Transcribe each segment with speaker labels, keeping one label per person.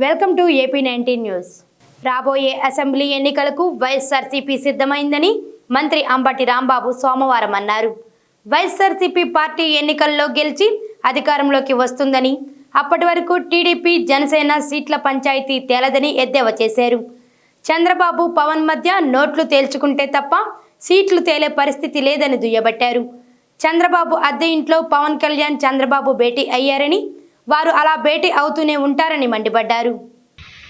Speaker 1: Welcome to ఏపీ19 news. రాబోయే assembly ఎన్నికలకు వైఎస్ఆర్సీపీ సిద్ధమైందని మంత్రి అంబటి రాంబాబు సోమవారం అన్నారు. వైఎస్ఆర్సీపీ పార్టీ ఎన్నికల్లో గెలిచి అధికారంలోకి వస్తుందని, అప్పటి వరకు టీడీపీ జనసేన సీట్ల పంచాయతీ తేలదని ఎద్దేవా చేశారు. చంద్రబాబు పవన్ మధ్య నోట్లు తేల్చుకుంటే తప్ప సీట్లు తేలే పరిస్థితి లేదని దుయ్యబట్టారు. చంద్రబాబు అద్దె ఇంట్లో పవన్ కళ్యాణ్ చంద్రబాబు భేటీ అయ్యారని, వారు అలా భేటీ అవుతూనే ఉంటారని మండిపడ్డారు.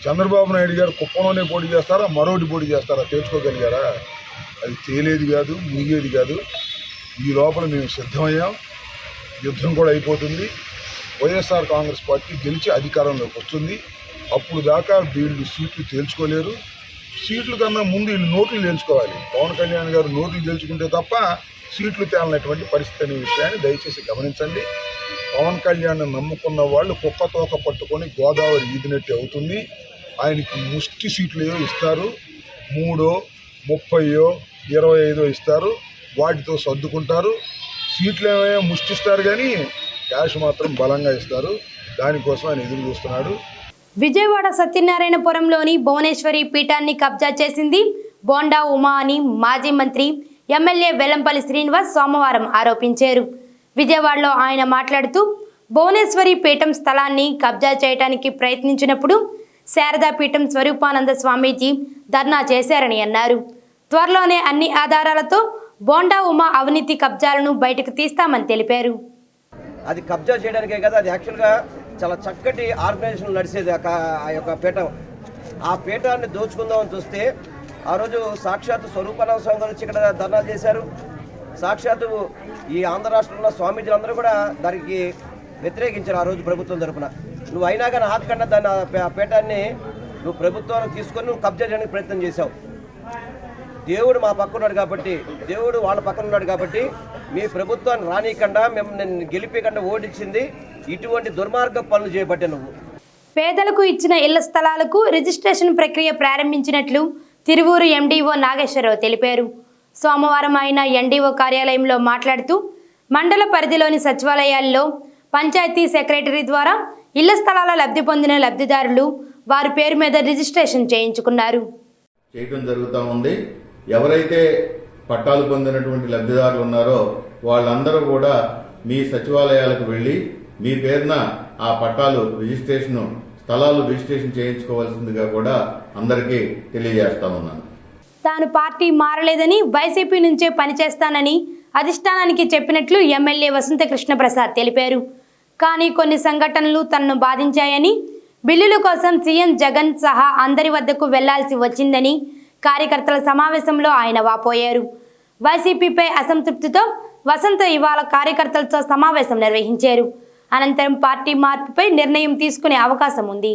Speaker 2: చంద్రబాబు నాయుడు గారు కుప్పంలోనే పోటీ చేస్తారా, మరోటి పోటీ చేస్తారా తేల్చుకోగలిగారా? అది తేలేది కాదు, మునిగేది కాదు. ఈ లోపల మేము సిద్ధమయ్యాం. యుద్ధం కూడా అయిపోతుంది. వైఎస్ఆర్ కాంగ్రెస్ పార్టీ గెలిచి అధికారంలోకి వస్తుంది. అప్పుడు దాకా వీళ్ళు సీట్లు తేల్చుకోలేరు. సీట్ల కన్నా ముందు వీళ్ళు నోట్లు తేల్చుకోవాలి. పవన్ కళ్యాణ్ గారు నోట్లు తేల్చుకుంటే తప్ప సీట్లు తేలనటువంటి పరిస్థితి అనే విషయాన్ని దయచేసి గమనించండి. పవన్ కళ్యాణ్ నమ్ముకున్న వాళ్ళు కుక్కతోక పట్టుకొని గోదావరి ఈదినట్టు అవుతుంది. ఆయనకి ముష్టి సీట్లు ఇస్తారు. 3, 30, 25 ఇస్తారు. వాటితో సర్దుకుంటారు. సీట్లు ఏమో ముష్టిస్తారు కానీ క్యాష్ మాత్రం బలంగా ఇస్తారు. దానికోసం ఆయన ఎదురు చూస్తున్నాడు.
Speaker 1: విజయవాడ సత్యనారాయణపురంలోని భువనేశ్వరి పీఠాన్ని కబ్జా చేసింది బోండా ఉమా అని మాజీ మంత్రి ఎమ్మెల్యే వెల్లంపల్లి శ్రీనివాస్ సోమవారం ఆరోపించారు. విజయవాడలో ఆయన మాట్లాడుతూ, భువనేశ్వరి పీఠం స్థలాన్ని కబ్జా చేయడానికి ప్రయత్నించినప్పుడు శారదా పీఠం స్వరూపానంద స్వామీజీ ధర్నా చేశారని అన్నారు. త్వరలోనే అన్ని ఆధారాలతో బోండా ఉమా అవినీతి కబ్జాలను బయటకు తీస్తామని తెలిపారు.
Speaker 3: అది కబ్జా చేయడానికే కదా, అది యాక్చువల్గా చాలా చక్కటి ఆర్గనైజేషన్ నడిచేది ఆ యొక్క పీఠం. ఆ పీఠాన్ని దోచుకుందామని చూస్తే ఆ రోజు సాక్షాత్తు స్వరూపానంద స్వామి గారు వచ్చి ఇక్కడ ధర్నాలు చేశారు. సాక్షాత్తు ఈ ఆంధ్ర రాష్ట్రంలో స్వామీజీలందరూ కూడా దానికి వ్యతిరేకించారు ఆ రోజు ప్రభుత్వం తరఫున. నువ్వు అయినా కానీ ఆపకుండా దాన్ని ఆ పీఠాన్ని నువ్వు ప్రభుత్వానికి తీసుకొని నువ్వు కబ్జా చేయడానికి ప్రయత్నం చేశావు. దేవుడు మా పక్కన ఉన్నాడు కాబట్టి, దేవుడు వాళ్ళ పక్కన ఉన్నాడు కాబట్టి మీ ప్రభుత్వాన్ని రానియకుండా మేము నేను గెలిపేయకుండా ఓడించింది ఇటువంటి దుర్మార్గ పనులు చేయబట్టే. నువ్వు
Speaker 1: పేదలకు ఇచ్చిన ఇళ్ల స్థలాలకు రిజిస్ట్రేషన్ ప్రక్రియ ప్రారంభించినట్లు తిరువూరు ఎండీఓ నాగేశ్వరరావు తెలిపారు. సోమవారం ఆయన ఎన్డీఓ కార్యాలయంలో మాట్లాడుతూ, మండల పరిధిలోని సచివాలయాల్లో పంచాయతీ సెక్రటరీ ద్వారా ఇళ్ల స్థలాల లబ్ధి పొందిన లబ్ధిదారులు వారి పేరు మీద రిజిస్ట్రేషన్ చేయడం
Speaker 4: జరుగుతూ ఉంది. ఎవరైతే పట్టాలు పొందినటువంటి లబ్ధిదారులు ఉన్నారో వాళ్ళందరూ కూడా మీ సచివాలయాలకు వెళ్లి మీ పేరున ఆ పట్టాలు స్థలాలు రిజిస్ట్రేషన్ చేయించుకోవాల్సిందిగా కూడా అందరికీ తెలియజేస్తా ఉన్నాను.
Speaker 1: తాను పార్టీ మారలేదని, వైసీపీ నుంచే పనిచేస్తానని అధిష్టానానికి చెప్పినట్లు ఎమ్మెల్యే వసంత కృష్ణప్రసాద్ తెలిపారు. కానీ కొన్ని సంఘటనలు తనను బాధించాయని, బిల్లుల కోసం సీఎం జగన్ సహా అందరి వద్దకు వెళ్లాల్సి వచ్చిందని కార్యకర్తల సమావేశంలో ఆయన వాపోయారు. వైసీపీపై అసంతృప్తితో వసంత ఇవాళ కార్యకర్తలతో సమావేశం నిర్వహించారు. అనంతరం పార్టీ మార్పుపై నిర్ణయం తీసుకునే అవకాశం ఉంది.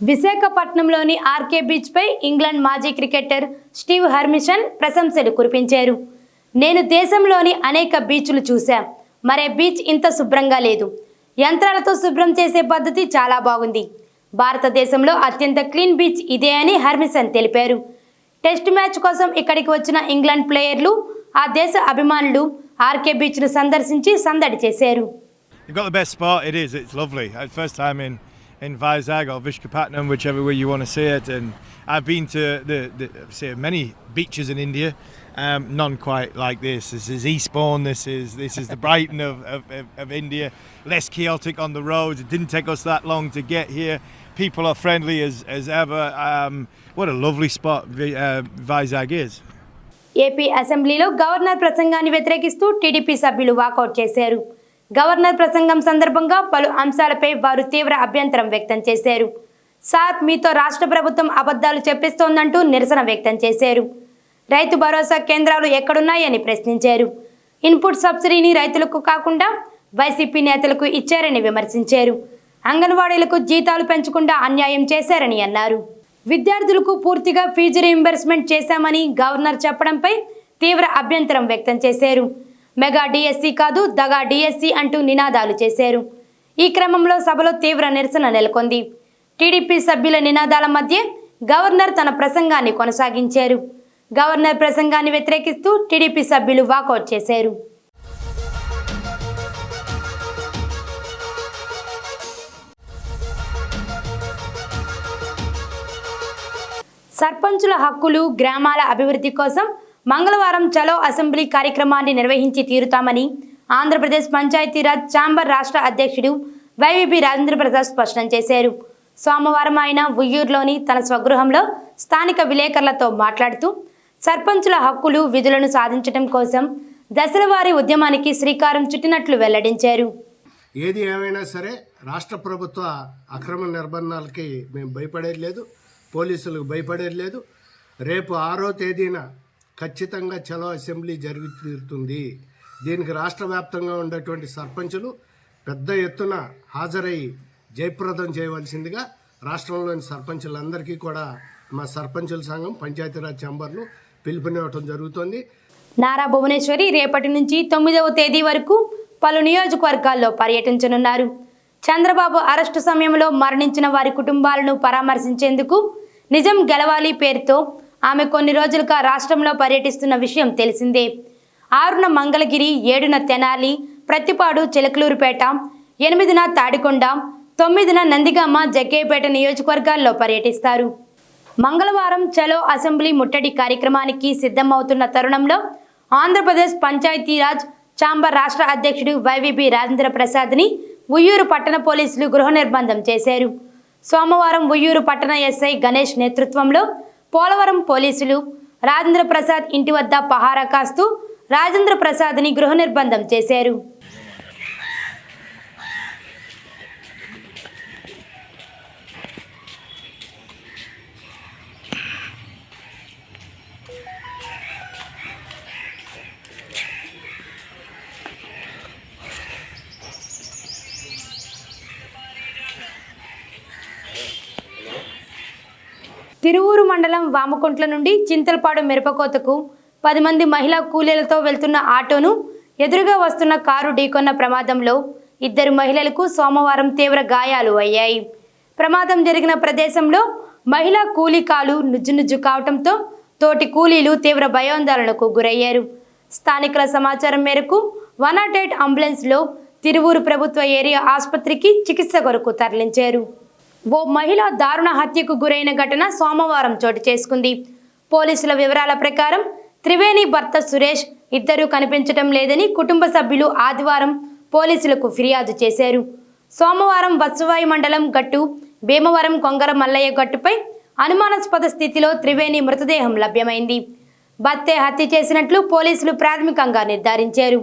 Speaker 1: విశాఖపట్నంలోని ఆర్కే బీచ్పై ఇంగ్లాండ్ మాజీ క్రికెటర్ స్టీవ్ హర్మిసన్ ప్రశంసలు కురిపించారు. నేను దేశంలోని అనేక బీచ్లు చూశా, మరే బీచ్ ఇంత శుభ్రంగా లేదు. యంత్రాలతో శుభ్రం చేసే పద్ధతి చాలా బాగుంది. భారతదేశంలో అత్యంత క్లీన్ బీచ్ ఇదే అని హర్మిసన్ తెలిపారు. టెస్ట్ మ్యాచ్ కోసం ఇక్కడికి వచ్చిన ఇంగ్లాండ్ ప్లేయర్లు, ఆ దేశ అభిమానులు ఆర్కే బీచ్ను సందర్శించి సందడి చేశారు.
Speaker 5: You've got the best spot. It's lovely. First time in Vizag or Visakhapatnam, whichever way you want to say it. And I've been to say many beaches in India. None quite like this. This is Eastbourne. This is the Brighton of India. Less chaotic on the roads. It didn't take us that long to get here. People are friendly as ever. What a lovely spot Vizag is.
Speaker 1: AP అసెంబ్లీలో governor ప్రసంగాన్ని వ్యతిరేకిస్తూ TDP సభ్యులు walkout చేశారు. Governor ప్రసంగం సందర్భంగా పలు అంశాలపై వారు తీవ్ర అభ్యంతరం వ్యక్తం చేశారు. సార్, మీతో రాష్ట్ర ప్రభుత్వం అబద్ధాలు చెప్పిస్తోందంటూ నిరసన వ్యక్తం చేశారు. రైతు భరోసా కేంద్రాలు ఎక్కడున్నాయని ప్రశ్నించారు. ఇన్పుట్ సబ్సిడీని రైతులకు కాకుండా వైసీపీ నేతలకు ఇచ్చారని విమర్శించారు. అంగన్వాడీలకు జీతాలు పెంచకుండా అన్యాయం చేశారని అన్నారు. విద్యార్థులకు పూర్తిగా ఫీజు రీయింబర్స్మెంట్ చేశామని గవర్నర్ చెప్పడంపై తీవ్ర అభ్యంతరం వ్యక్తం చేశారు. మెగా డిఎస్సి కాదు, దగా డిఎస్సి అంటూ నినాదాలు చేశారు. ఈ క్రమంలో సభలో తీవ్ర నిరసన నెలకొంది. టీడీపీ సభ్యుల నినాదాల మధ్య గవర్నర్ తన ప్రసంగాన్ని కొనసాగించారు. గవర్నర్ ప్రసంగాన్ని వ్యతిరేకిస్తూ టీడీపీ సభ్యులు వాకౌట్ చేశారు. సర్పంచుల హక్కులు, గ్రామాల అభివృద్ధి కోసం మంగళవారం చలో అసెంబ్లీ కార్యక్రమాన్ని నిర్వహించి తీరుతామని ఆంధ్రప్రదేశ్ పంచాయతీరాజ్ ఛాంబర్ రాష్ట్ర అధ్యక్షుడు వైవీపీ రాజేంద్ర ప్రసాద్ స్పష్టం చేశారు. సోమవారం ఆయన ఉయ్యూరులోని తన స్వగృహంలో స్థానిక విలేకరులతో మాట్లాడుతూ సర్పంచుల హక్కులు, విధులను సాధించడం కోసం దశలవారీ ఉద్యమానికి శ్రీకారం చుట్టినట్లు వెల్లడించారు.
Speaker 6: ఏది ఏమైనా సరే రాష్ట్ర ప్రభుత్వ అక్రమ నిర్బంధాలకి మేము భయపడేది లేదు, పోలీసులకు భయపడేది లేదు. రేపు 6వ తేదీన ఖచ్చితంగా చలో అసెంబ్లీ జరిగి తీరుతుంది. దీనికి రాష్ట్ర వ్యాప్తంగా ఉండేటువంటి సర్పంచులు పెద్ద ఎత్తున హాజరయ్యి జయప్రదం చేయవలసిందిగా రాష్ట్రంలోని సర్పంచులందరికీ కూడా మా సర్పంచుల సంఘం పంచాయతీరాజ్ ఛాంబర్లు పిలుపునివ్వటం జరుగుతుంది.
Speaker 1: నారా భువనేశ్వరి రేపటి నుంచి 9వ తేదీ వరకు పలు నియోజకవర్గాల్లో పర్యటించనున్నారు. చంద్రబాబు అరెస్టు సమయంలో మరణించిన వారి కుటుంబాలను పరామర్శించేందుకు నిజం గెలవాలి పేరుతో ఆమె కొన్ని రోజులుగా రాష్ట్రంలో పర్యటిస్తున్న విషయం తెలిసిందే. 6న మంగళగిరి, 7న తెనాలి, ప్రతిపాడు, చిలకలూరుపేట, 8న తాడికొండ, 9న నందిగామ, జగ్గయ్యపేట నియోజకవర్గాల్లో పర్యటిస్తారు. మంగళవారం చలో అసెంబ్లీ ముట్టడి కార్యక్రమానికి సిద్ధమవుతున్న తరుణంలో ఆంధ్రప్రదేశ్ పంచాయతీరాజ్ ఛాంబర్ రాష్ట్ర అధ్యక్షుడు వైవీపీ రాజేంద్ర ప్రసాద్ని ఉయ్యూరు పట్టణ పోలీసులు గృహ నిర్బంధం చేశారు. సోమవారం ఉయ్యూరు పట్టణ ఎస్ఐ గణేష్ నేతృత్వంలో పోలవరం పోలీసులు రాజేంద్ర ప్రసాద్ ఇంటి వద్ద పహారా కాస్తూ రాజేంద్ర ప్రసాద్ని గృహ నిర్బంధం చేశారు. తిరువూరు మండలం వామకుంట్ల నుండి చింతలపాడు మిరపకోతకు 10 మంది మహిళా కూలీలతో వెళ్తున్న ఆటోను ఎదురుగా వస్తున్న కారు ఢీకొన్న ప్రమాదంలో 2 మహిళలకు సోమవారం తీవ్ర గాయాలు అయ్యాయి. ప్రమాదం జరిగిన ప్రదేశంలో మహిళా కూలీ కాలు నుజ్జునుజ్జు కావడంతో తోటి కూలీలు తీవ్ర భయాందోళనకు గురయ్యారు. స్థానికుల సమాచారం మేరకు 108 అంబులెన్స్లో తిరువూరు ప్రభుత్వ ఏరియా ఆసుపత్రికి చికిత్స కొరకు తరలించారు. ఓ మహిళ దారుణ హత్యకు గురైన ఘటన సోమవారం చోటు చేసుకుంది. పోలీసుల వివరాల ప్రకారం త్రివేణి భర్త సురేష్ ఇద్దరూ కనిపించడం లేదని కుటుంబ సభ్యులు ఆదివారం పోలీసులకు ఫిర్యాదు చేశారు. సోమవారం వత్సవాయి మండలం గట్టు భీమవరం కొంగర మల్లయ్య గట్టుపై అనుమానాస్పద స్థితిలో త్రివేణి మృతదేహం లభ్యమైంది. భర్తే హత్య చేసినట్లు పోలీసులు ప్రాథమికంగా నిర్ధారించారు.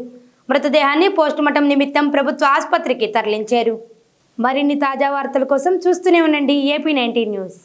Speaker 1: మృతదేహాన్ని పోస్టుమార్టం నిమిత్తం ప్రభుత్వ ఆసుపత్రికి తరలించారు. మరిన్ని తాజా వార్తల కోసం చూస్తూనే ఉండండి AP19 న్యూస్.